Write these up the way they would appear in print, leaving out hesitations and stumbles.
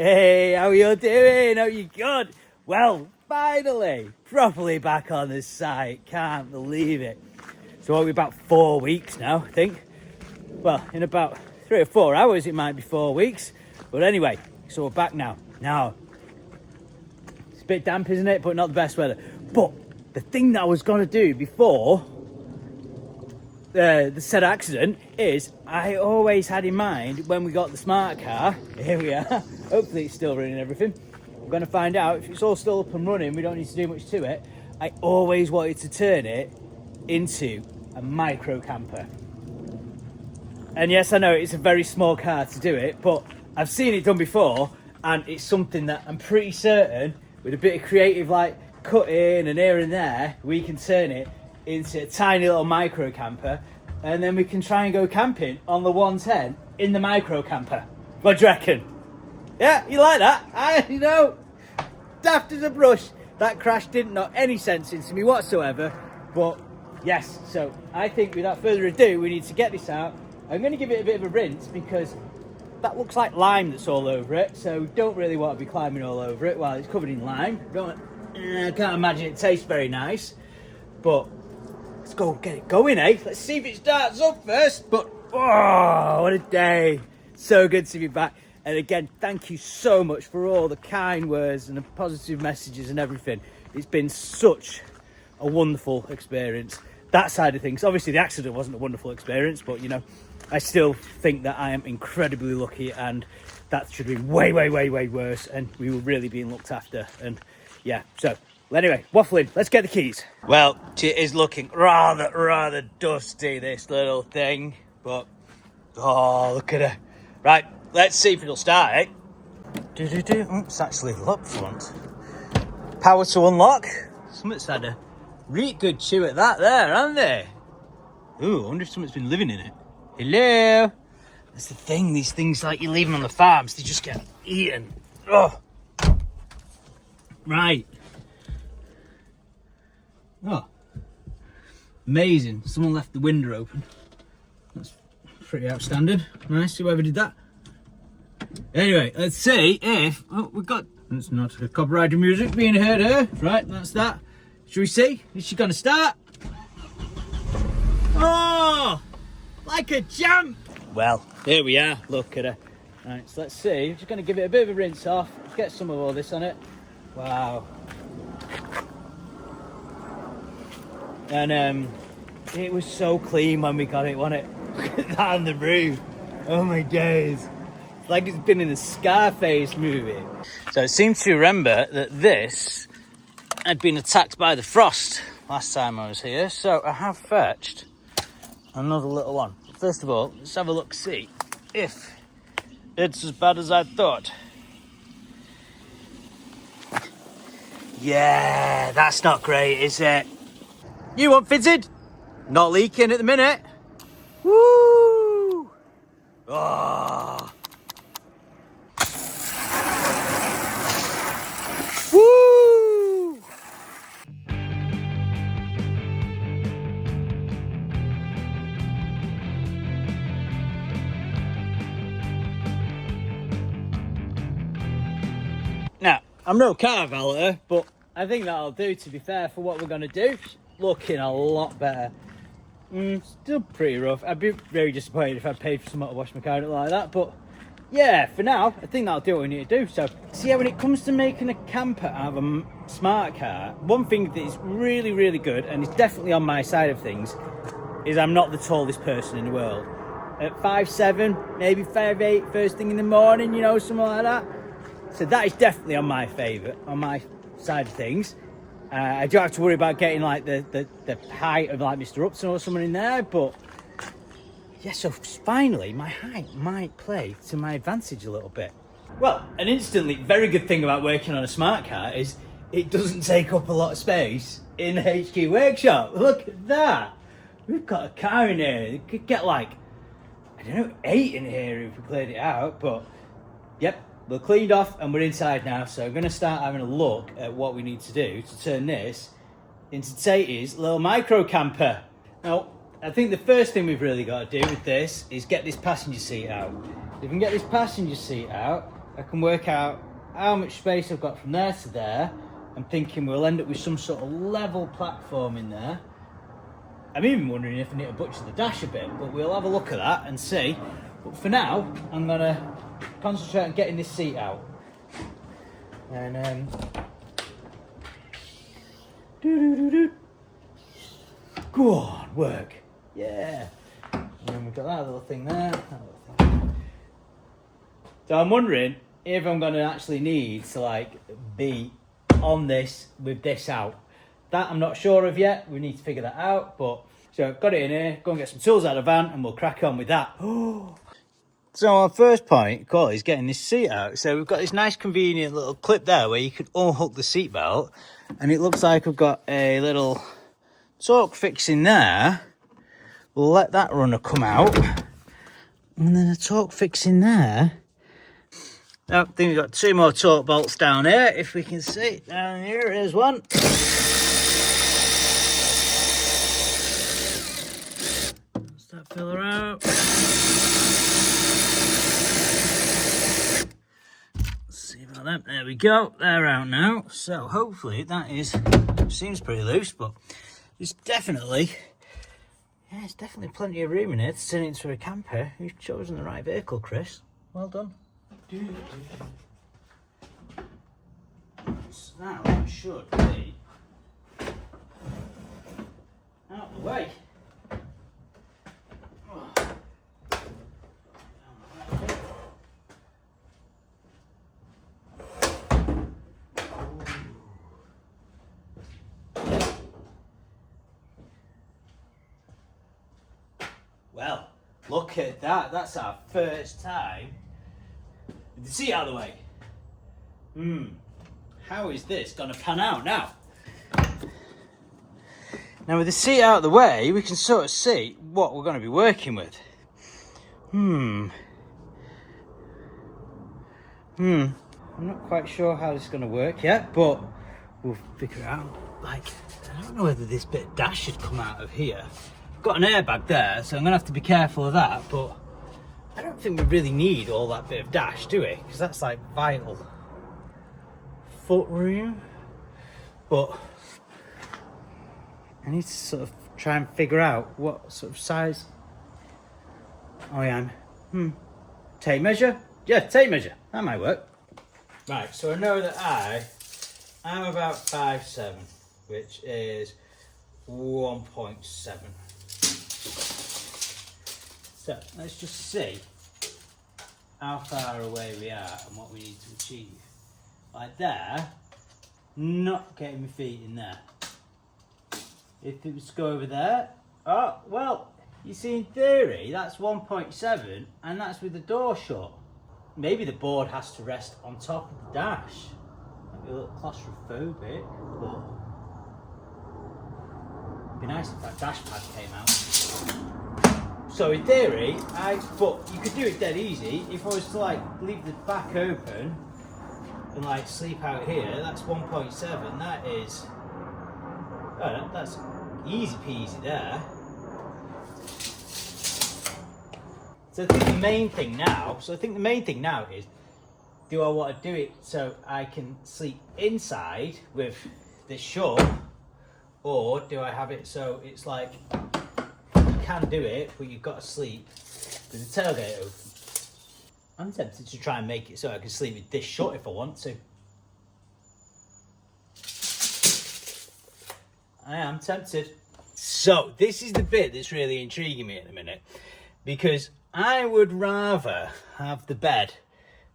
Hey, how you doing? How you good? Well, finally, properly back on the site. Can't believe it. So what, we're about 4 weeks now, I think. Well, in about 3 or 4 hours, it might be 4 weeks. But anyway, so we're back now. Now, it's a bit damp, isn't it? But not the best weather. But the thing that I was going to do before the said accident is I always had in mind when we got the smart car, here we are, hopefully it's still running and everything. We're going to find out if it's all still up and running, we don't need to do much to it. I always wanted to turn it into a micro camper. And yes, I know it's a very small car to do it, but I've seen it done before, and it's something that I'm pretty certain with a bit of creative like cutting and here and there, we can turn it into a tiny little micro camper, and then we can try and go camping on the 110 in the micro camper. What do you reckon? Yeah, you like that? You know, daft as a brush. That crash didn't knock any sense into me whatsoever, but yes, so I think without further ado, we need to get this out. I'm going to give it a bit of a rinse because that looks like lime that's all over it, so don't really want to be climbing all over it while it's covered in lime. I can't imagine it tastes very nice, but let's go get it going, eh? Let's see if it starts up first. But, oh, what a day. So good to be back. And again, thank you so much for all the kind words and the positive messages and everything. It's been such a wonderful experience. That side of things, obviously the accident wasn't a wonderful experience, but, you know, I still think that I am incredibly lucky, and that should be way, way, way, way worse. And we were really being looked after. And yeah, so anyway, waffling, let's get the keys. Well, it is looking rather dusty, this little thing, but oh, look at her. Right, let's see if it'll start, eh? It's actually locked front. Power to unlock. Somebody's had a really good chew at that there, haven't they? Ooh, I wonder if someone's been living in it. Hello? That's the thing, these things like you leave them on the farms, they just get eaten. Oh. Right. Oh, amazing. Someone left the window open. That's pretty outstanding. Nice, whoever did that. Anyway, let's see if... Oh, we've got... It's not a copyrighted music being heard here. Right, that's that. Shall we see? Is she going to start? Oh, like a champ. Well, here we are. Look at her. Right, so let's see. I'm just going to give it a bit of a rinse off. Get some of all this on it. Wow. And it was so clean when we got it, wasn't it? Look at that on the roof. Oh my days. It's like it's been in a Scarface movie. So I seem to remember that this had been attacked by the frost last time I was here. So I have fetched another little one. First of all, let's have a look, see if it's as bad as I thought. Yeah, that's not great, is it? You want fitted? Not leaking at the minute. Woo! Oh. Woo! Now, I'm no car valet, but I think that'll do, to be fair, for what we're going to do. Looking a lot better. Still pretty rough. I'd be very disappointed if I paid for someone to wash my car like that, but yeah, for now I think that'll do what we need to do. So yeah, when it comes to making a camper out of a smart car, one thing that is really good, and is definitely on my side of things, is I'm not the tallest person in the world. At 5'7", maybe 5'8", first thing in the morning, you know, something like that. So that is definitely on my side of things. I don't have to worry about getting like the height of like Mr. Upton or someone in there, but yeah, so finally my height might play to my advantage a little bit. Well, an instantly very good thing about working on a smart car is it doesn't take up a lot of space in the HQ workshop. Look at that. We've got a car in here. It could get like, I don't know, 8 in here if we cleared it out, but yep. We're cleaned off and we're inside now, so I'm going to start having a look at what we need to do to turn this into Tatey's little micro camper. Now, I think the first thing we've really got to do with this is get this passenger seat out. If we can get this passenger seat out, I can work out how much space I've got from there to there. I'm thinking we'll end up with some sort of level platform in there. I'm even wondering if I need to butcher the dash a bit, but we'll have a look at that and see. But for now, I'm gonna concentrate on getting this seat out. And go on, work. Yeah. And then we've got that little thing there. So I'm wondering if I'm gonna actually need to like be on this with this out. That I'm not sure of yet. We need to figure that out. But so got it in here. Go and get some tools out of the van, and we'll crack on with that. So our first point, call is getting this seat out. So we've got this nice convenient little clip there where you can unhook the seat belt, and it looks like we've got a little torque fix in there. We'll let that runner come out, and then a torque fix in there. I think we've got 2 more torque bolts down here. If we can see down here, here's one. That filler out. Let's see about that. There we go. They're out now. So hopefully that is, seems pretty loose, but there's definitely, yeah, there's definitely plenty of room in here to turn it into a camper. You've chosen the right vehicle, Chris. Well done. So now that should be out of the way. Well, look at that. That's our first time with the seat out of the way. How is this going to pan out now? Now with the seat out of the way, we can sort of see what we're going to be working with. I'm not quite sure how this is going to work yet, but we'll figure it out. Like, I don't know whether this bit of dash should come out of here. I've got an airbag there, so I'm going to have to be careful of that, but I don't think we really need all that bit of dash, do we? Because that's like vital foot room. But I need to sort of try and figure out what sort of size I am. Tape measure? Yeah, tape measure. That might work. Right, so I know that I'm about 5'7", which is 1.7. So let's just see how far away we are and what we need to achieve. Like there, not getting my feet in there. If it was to go over there, oh, well, you see in theory, that's 1.7 and that's with the door shut. Maybe the board has to rest on top of the dash. Might be a little claustrophobic, but it'd be nice if that dash pad came out. So in theory, but you could do it dead easy. If I was to like leave the back open and like sleep out here, that's 1.7. That is, oh, that's easy peasy there. So I think the main thing now, is, do I want to do it so I can sleep inside with this shut, or do I have it so it's like you can do it, but you've got to sleep with the tailgate open? I'm tempted to try and make it so I can sleep with this shut if I want to. I am tempted. So this is the bit that's really intriguing me at the minute, because I would rather have the bed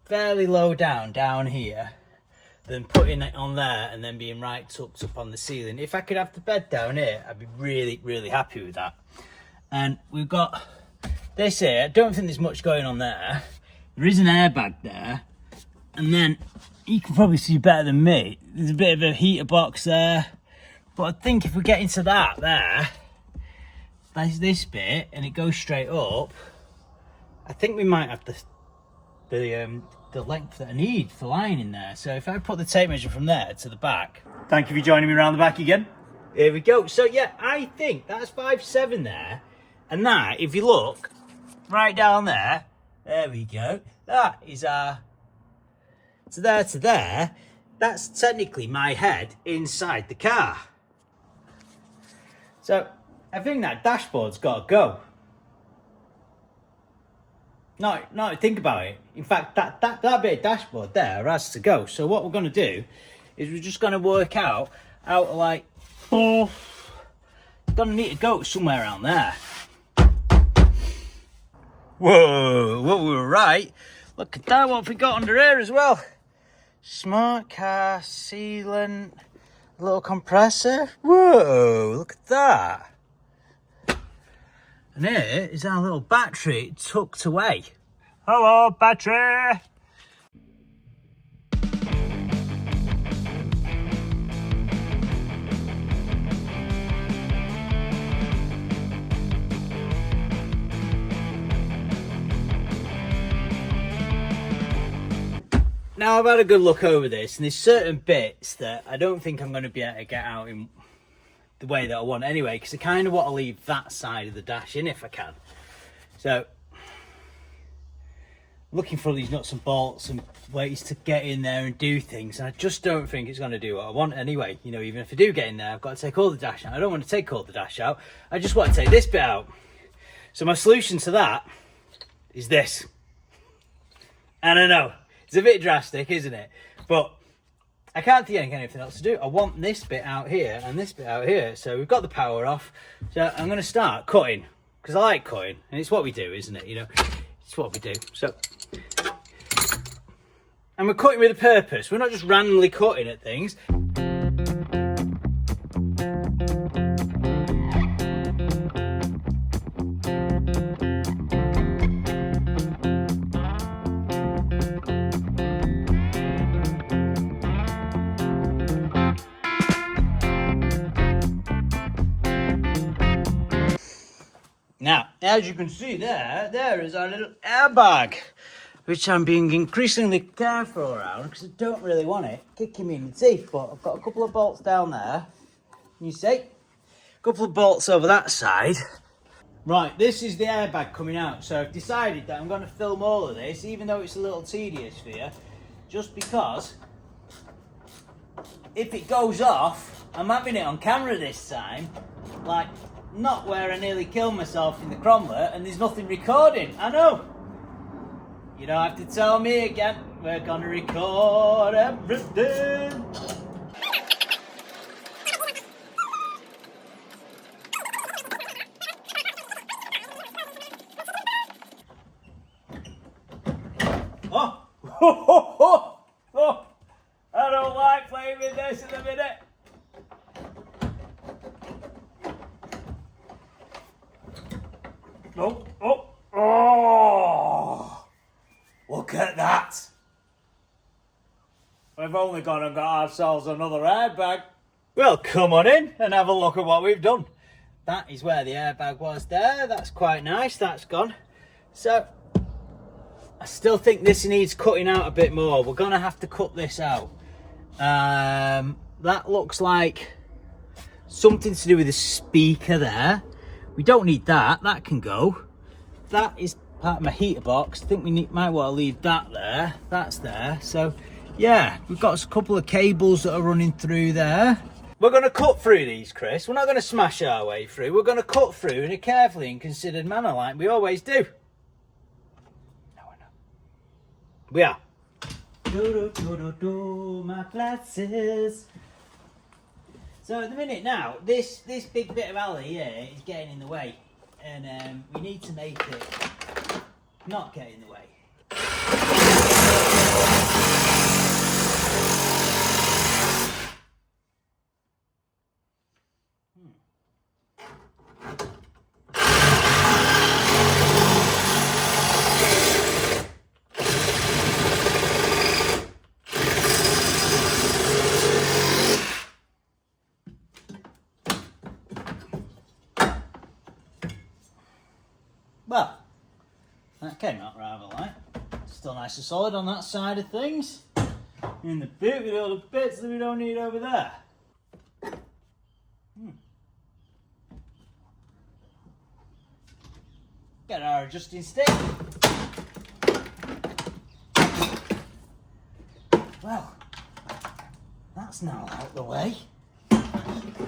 fairly low down here than putting it on there and then being right tucked up on the ceiling. If I could have the bed down here, I'd be really, really happy with that. And we've got this here. I don't think there's much going on there. There is an airbag there. And then you can probably see better than me. There's a bit of a heater box there. But I think if we get into that there, there's this bit and it goes straight up. I think we might have the length that I need for lying in there. So if I put the tape measure from there to the back. Thank you for joining me around the back again. Here we go. So yeah, I think that's 5'7" there. And that, if you look right down there, there we go. That is our So there to there, that's technically my head inside the car. So I think that dashboard's got to go. No, think about it. In fact, that bit of dashboard there has to go. So what we're going to do is we're just going to work out how to like, it's going to need to go somewhere around there. Whoa, well, we were right. Look at that, what have we got under here as well? Smart car, sealant, little compressor. Whoa, look at that. And here is our little battery tucked away. Hello, battery. Now I've had a good look over this, and there's certain bits that I don't think I'm going to be able to get out in the way that I want anyway, because I kind of want to leave that side of the dash in if I can. So looking for these nuts and bolts and ways to get in there and do things, and I just don't think it's going to do what I want anyway. You know, even if I do get in there, I've got to take all the dash out. I don't want to take all the dash out, I just want to take this bit out. So my solution to that is this. And I know it's a bit drastic, isn't it? But I can't think of anything else to do. I want this bit out here and this bit out here. So we've got the power off. So I'm going to start cutting, because I like cutting, and it's what we do, isn't it? You know, it's what we do. So, and we're cutting with a purpose. We're not just randomly cutting at things. Now, as you can see there is our little airbag, which I'm being increasingly careful around because I don't really want it kicking me in the teeth. But I've got a couple of bolts down there. You see? A couple of bolts over that side. Right, this is the airbag coming out. So I've decided that I'm going to film all of this, even though it's a little tedious for you, just because if it goes off, I'm having it on camera this time, like, not where I nearly killed myself in the Cromlech and there's nothing recording. I know. You don't have to tell me again. We're gonna record everything. Oh, I don't like playing with this in a minute. Oh, look at that. We've only gone and got ourselves another airbag. Well, come on in and have a look at what we've done. That is where the airbag was there. That's quite nice. That's gone. So I still think this needs cutting out a bit more. We're going to have to cut this out. That looks like something to do with the speaker there. We don't need that. That can go. That is part of my heater box. I think we might want to leave that there. That's there. So, yeah, we've got a couple of cables that are running through there. We're going to cut through these, Chris. We're not going to smash our way through. We're going to cut through in a carefully and considered manner like we always do. No, we're not. We are. My glasses. So at the minute now, this big bit of alley here is getting in the way, and we need to make it not get in the way. Well, that came out rather light. Still nice and solid on that side of things. In the boot with all the bits that we don't need over there. Get our adjusting stick. Well, that's now out the way.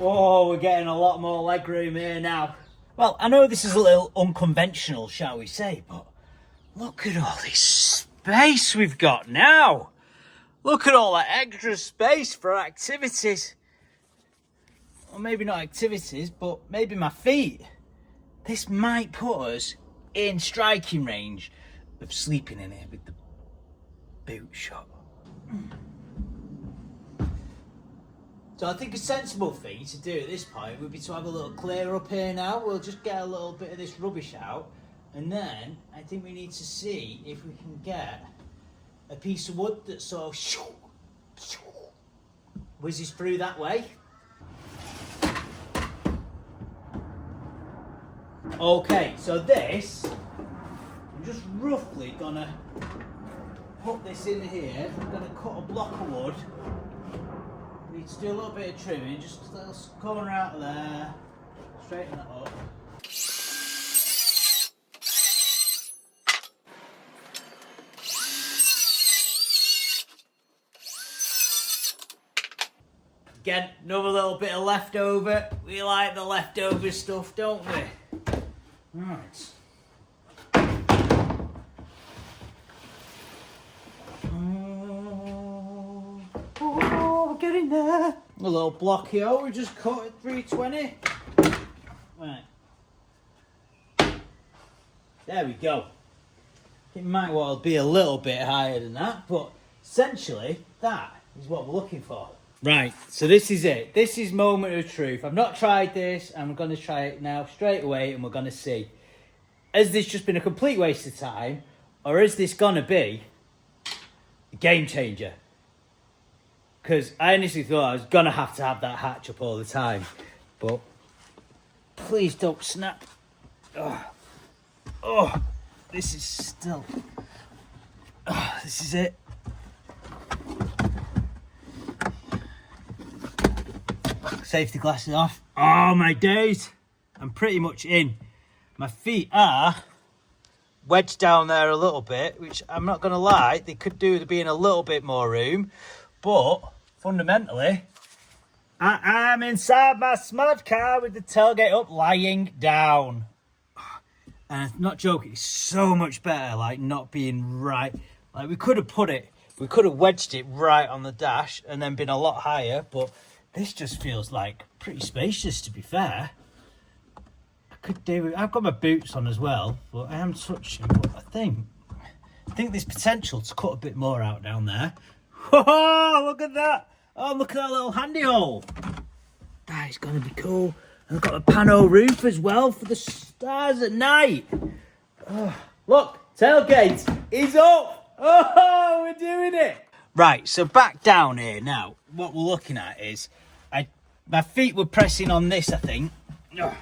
Oh, we're getting a lot more leg room here now. Well, I know this is a little unconventional, shall we say, but look at all this space we've got now. Look at all that extra space for activities. Or maybe not activities, but maybe my feet. This might put us in striking range of sleeping in here with the boot shop. So I think a sensible thing to do at this point would be to have a little clear up here now. We'll just get a little bit of this rubbish out, and then I think we need to see if we can get a piece of wood that sort of whizzes through that way. Okay, so this, I'm just roughly gonna put this in here. I'm gonna cut a block of wood. Need to do a little bit of trimming, just a little corner out there, straighten that up. Again, another little bit of leftover. We like the leftover stuff, don't we? Right. Oh, we're getting there. A little block here, we just cut at 320. Right. There we go. It might well be a little bit higher than that, but essentially that is what we're looking for. Right, so this is it. This is moment of truth. I've not tried this, and I'm going to try it now straight away, and we're going to see. Has this just been a complete waste of time, or is this going to be a game changer? Because I initially thought I was going to have that hatch up all the time, but please don't snap. Oh, this is still... Oh, this is it. Safety glasses off. Oh my days, I'm pretty much in. My feet are wedged down there a little bit, which I'm not gonna lie, they could do with being a little bit more room, but fundamentally I am inside my smart car with the tailgate up, lying down. And I'm not joking, it's so much better like not being right. Like we could have wedged it right on the dash and then been a lot higher, but this just feels like pretty spacious, to be fair. I could do it. I've got my boots on as well, but I am touching. But I think there's potential to cut a bit more out down there. Oh, look at that! Oh, look at that little handy hole. That is going to be cool. And I've got a pano roof as well for the stars at night. Oh, look, tailgate is up. Oh, we're doing it. Right, so back down here now. What we're looking at is, my feet were pressing on this, I think. So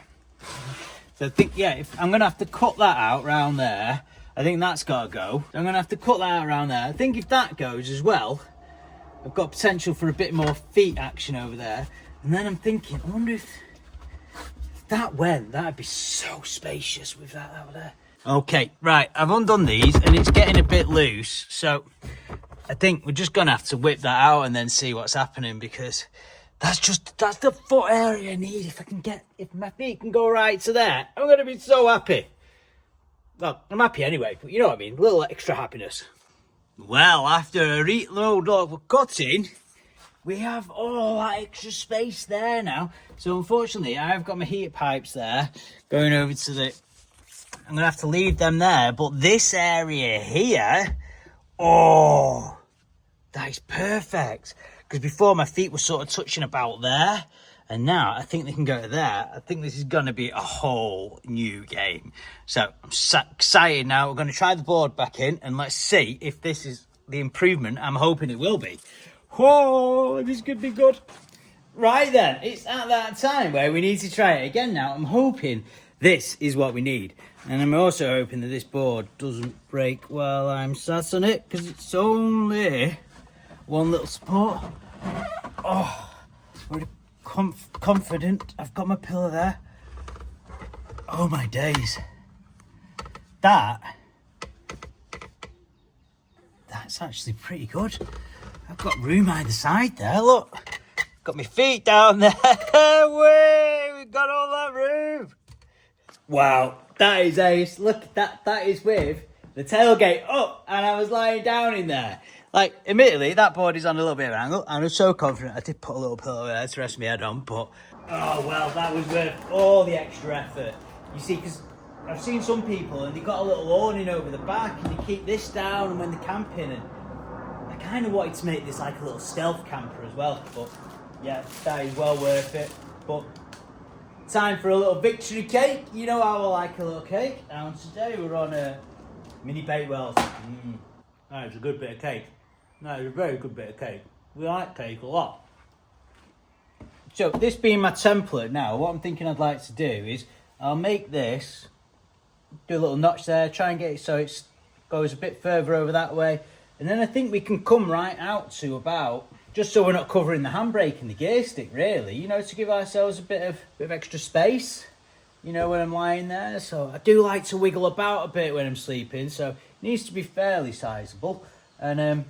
I think, yeah, if I'm going to have to cut that out round there. I think that's got to go. I'm going to have to cut that out around there. I think if that goes as well, I've got potential for a bit more feet action over there. And then I'm thinking, I wonder if that went, that'd be so spacious with that over there. Okay, right, I've undone these and it's getting a bit loose. So I think we're just going to have to whip that out and then see what's happening, because that's the foot area I need. If my feet can go right to there, I'm going to be so happy. Well, I'm happy anyway, but you know what I mean, a little extra happiness. Well, after a real load of cutting, we have all that extra space there now. So unfortunately, I've got my heat pipes there going over to I'm going to have to leave them there, but this area here, oh, that is perfect. Because before my feet were sort of touching about there, and now I think they can go to there. I think this is going to be a whole new game. So I'm excited now. We're going to try the board back in and let's see if this is the improvement I'm hoping it will be. Whoa, this could be good. Right then, it's at that time where we need to try it again now. I'm hoping this is what we need. And I'm also hoping that this board doesn't break while I'm sat on it, because it's only one little support. Oh, I'm confident. I've got my pillow there. Oh my days. That's actually pretty good. I've got room either side there, look. Got my feet down there. Way, we've got all that room. Wow, that is ace. Look at that. That is with the tailgate up, and I was lying down in there. Like, admittedly, that board is on a little bit of an angle, and I'm so confident I did put a little pillow there to rest my head on, but oh well, that was worth all the extra effort. You see, because I've seen some people and they've got a little awning over the back, and they keep this down, and when they're camping, and I kind of wanted to make this like a little stealth camper as well, but yeah, that is well worth it. But time for a little victory cake. You know how I like a little cake. And today we're on a mini Bakewells. That is a good bit of cake. That is a very good bit of cake. We like cake a lot. So this being my template now, what I'm thinking I'd like to do is I'll make this, do a little notch there, try and get it so it goes a bit further over that way. And then I think we can come right out to about, just so we're not covering the handbrake and the gear stick really, you know, to give ourselves a bit of extra space, you know, when I'm lying there. So I do like to wiggle about a bit when I'm sleeping, so it needs to be fairly sizable. And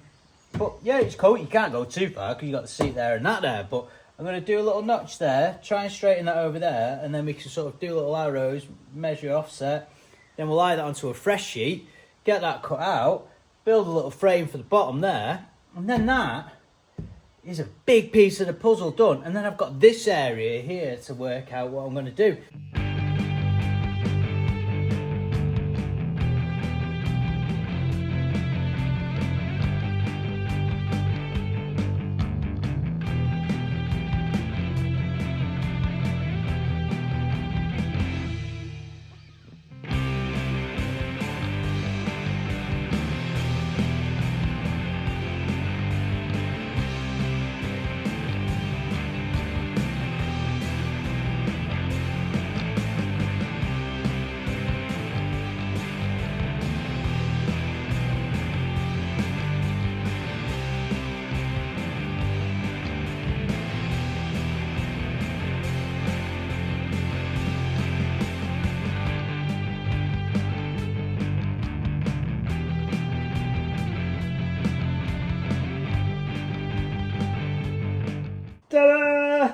but yeah, it's cool. You can't go too far because you've got the seat there and that there, but I'm going to do a little notch there, try and straighten that over there, and then we can sort of do little arrows, measure offset, then we'll lie that onto a fresh sheet, get that cut out, build a little frame for the bottom there, and then that is a big piece of the puzzle done. And then I've got this area here to work out what I'm going to do. Ta-da!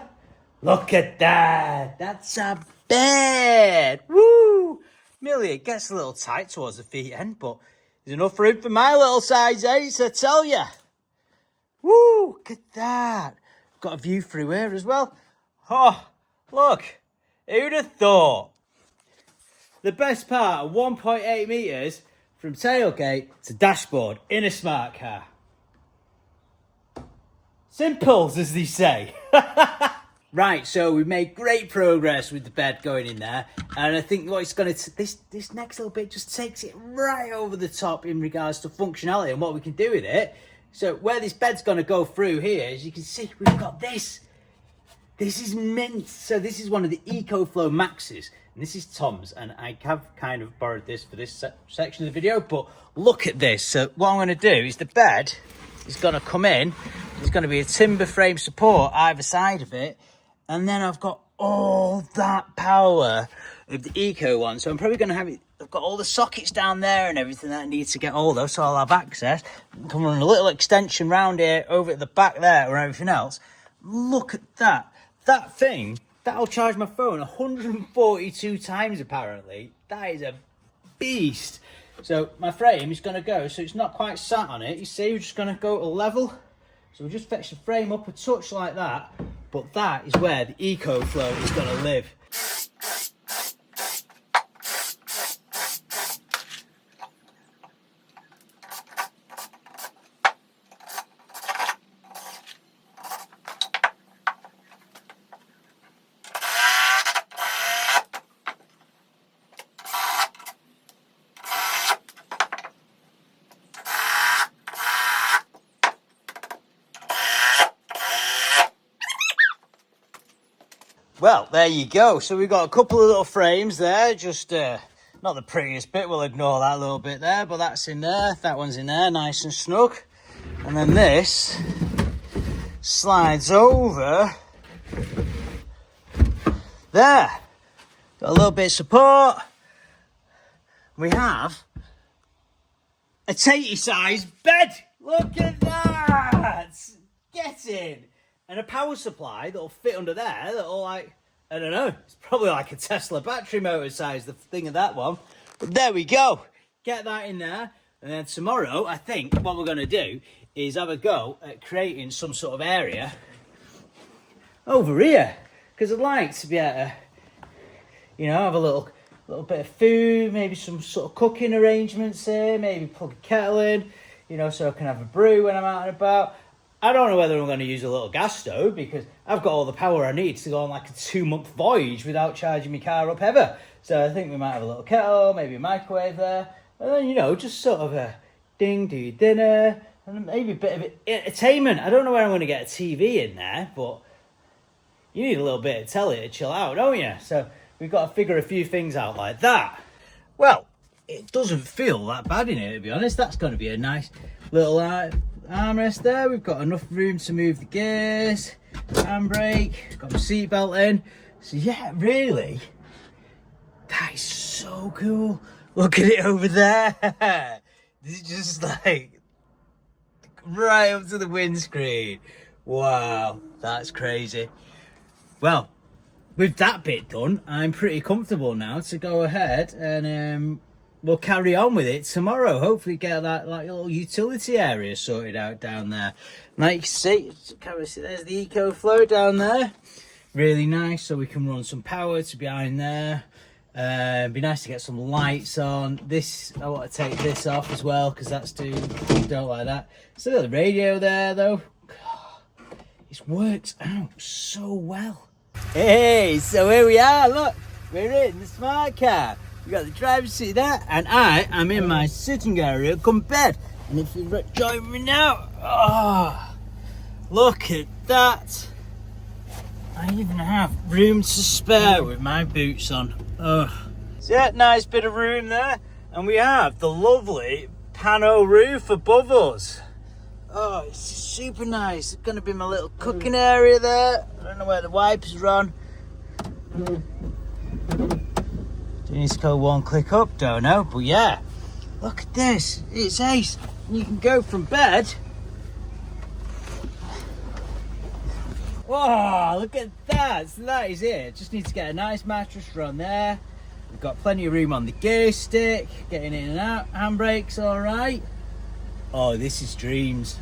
Look at that. That's a bed. Woo! Merely it gets a little tight towards the feet end, but there's enough room for my little size ace, I tell ya. Woo! Look at that. Got a view through here as well. Oh, look. Who'd have thought? The best part of 1.8 metres from tailgate to dashboard in a smart car. Simples, as they say. Right, so we've made great progress with the bed going in there, and I think what it's going to, this next little bit just takes it right over the top in regards to functionality and what we can do with it. So where this bed's going to go through here, as you can see, we've got this. This is mint. So this is one of the EcoFlow Maxes, and this is Tom's, and I have kind of borrowed this for this section of the video, but look at this. So what I'm going to do is the bed is going to come in. There's going to be a timber frame support either side of it, and then I've got all that power of the Eco one. So I'm probably going to have it, I've got all the sockets down there and everything that I need to get hold of, so I'll have access. Come on, a little extension round here over at the back there or everything else. Look at that. That thing, that'll charge my phone 142 times apparently. That is a beast. So my frame is going to go, so it's not quite sat on it. You see, we're just going to go to level. So we just fetch the frame up a touch like that, but that is where the EcoFlow is going to live. Well, there you go. So we've got a couple of little frames there, just not the prettiest bit, we'll ignore that little bit there, but that's in there, that one's in there, nice and snug. And then this slides over there. Got a little bit of support. We have a tatey sized bed. Look at that! lads, get in. And a power supply that'll fit under there, that'll like, I don't know, it's probably like a Tesla battery motor size, the thing of that one. But there we go. Get that in there. And then tomorrow, I think what we're going to do is have a go at creating some sort of area over here. Because I'd like to be able to, you know, have a little bit of food, maybe some sort of cooking arrangements here, maybe plug a kettle in, you know, so I can have a brew when I'm out and about. I don't know whether I'm going to use a little gas stove because I've got all the power I need to go on like a 2-month voyage without charging my car up ever. So I think we might have a little kettle, maybe a microwave there. And then, you know, just sort of a do dinner and maybe a bit of entertainment. I don't know where I'm going to get a TV in there, but you need a little bit of telly to chill out, don't you? So we've got to figure a few things out like that. Well, it doesn't feel that bad in here, to be honest. That's going to be a nice little armrest there. We've got enough room to move the gears, handbrake, got my seatbelt in. So yeah, really, that is so cool. Look at it over there. This is just like right up to the windscreen. Wow, that's crazy. Well, with that bit done, I'm pretty comfortable now to go ahead and we'll carry on with it tomorrow. Hopefully get that like little utility area sorted out down there. Like you see, there's the EcoFlow down there. Really nice, so we can run some power to behind there. Be nice to get some lights on. This, I want to take this off as well because that's don't like that. Still got the radio there though. God, it's worked out so well. Hey, so here we are, look, we're in the smart car. We got the driver's seat there, and I am in my sitting area, come bed. And if you join me now, oh, look at that. I even have room to spare with my boots on. Oh, so yeah, nice bit of room there, and we have the lovely pano roof above us. Oh, it's super nice. It's going to be my little cooking area there. I don't know where the wipers are on. Do you need to go one click up? Don't know, but yeah, look at this. It's ace. You can go from bed. Whoa, look at that. So that is it. Just need to get a nice mattress from there. We've got plenty of room on the gear stick, getting in and out. Handbrake's all right. Oh, this is dreams.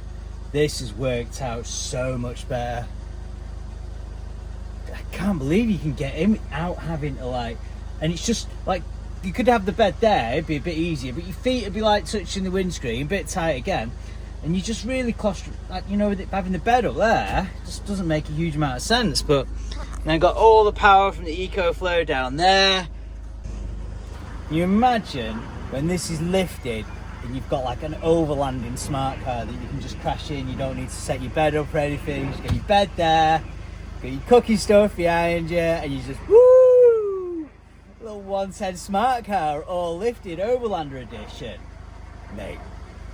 This has worked out so much better. I can't believe you can get in without having to like, and it's just like, you could have the bed there, it'd be a bit easier, but your feet would be like touching the windscreen, a bit tight again, and you just really like, you know, with it, having the bed up there, just doesn't make a huge amount of sense. But then I've got all the power from the EcoFlow down there. You imagine when this is lifted and you've got like an overlanding smart car that you can just crash in, you don't need to set your bed up or anything, you just get your bed there, got your cooking stuff behind you, and you just, woo! Little 110 smart car, all lifted, Overlander edition. Mate,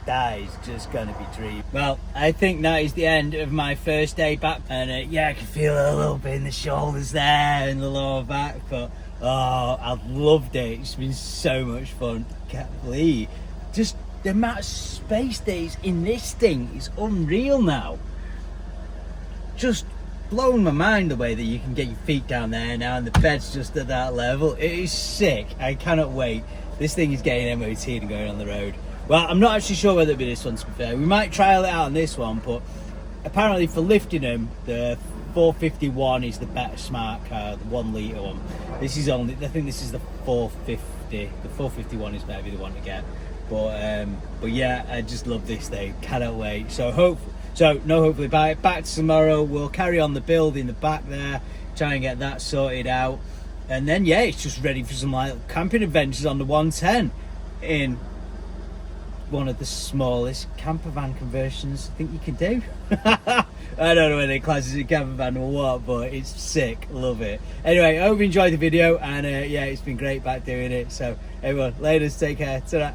that is just gonna be dream. Well, I think that is the end of my first day back, and yeah, I can feel it a little bit in the shoulders there and the lower back, but oh, I've loved it. It's been so much fun. Can't believe just the amount of space that is in this thing is unreal now. Just blowing my mind the way that you can get your feet down there now and the bed's just at that level. It is sick. I cannot wait. This thing is getting MOT and going on the road. Well, I'm not actually sure whether it'll be this one, to be fair. We might trial it out on this one, but apparently for lifting them, the 451 is the better smart car, the 1 litre one. This is only, I think this is the 450. The 451 is maybe the one to get. But yeah, I just love this thing. Cannot wait. Hopefully back to tomorrow. We'll carry on the build in the back there, try and get that sorted out, and then yeah, it's just ready for some like camping adventures on the 110 in one of the smallest camper van conversions I think you can do. I don't know whether it classes as a camper van or what, but it's sick. Love it. Anyway, I hope you enjoyed the video, and yeah, it's been great back doing it. So everyone, later, take care. Ta-ra.